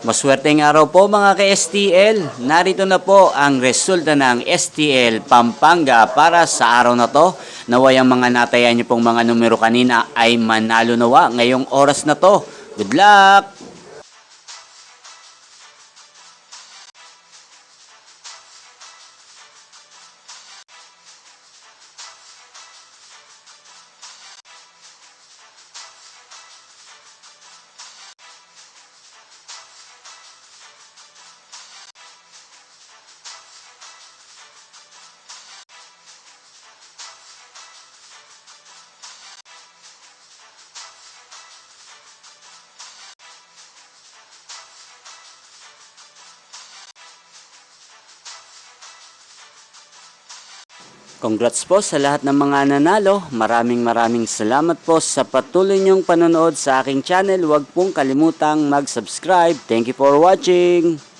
Maswerteng araw po mga ka-STL. Narito na po ang resulta ng STL Pampanga para sa araw na to. Naway ang mga natayan niyo pong mga numero kanina ay manalo nawa ngayong oras na to. Good luck! Congrats po sa lahat ng mga nanalo. Maraming salamat po sa patuloy niyong panonood sa aking channel. Huwag pong kalimutang mag-subscribe. Thank you for watching.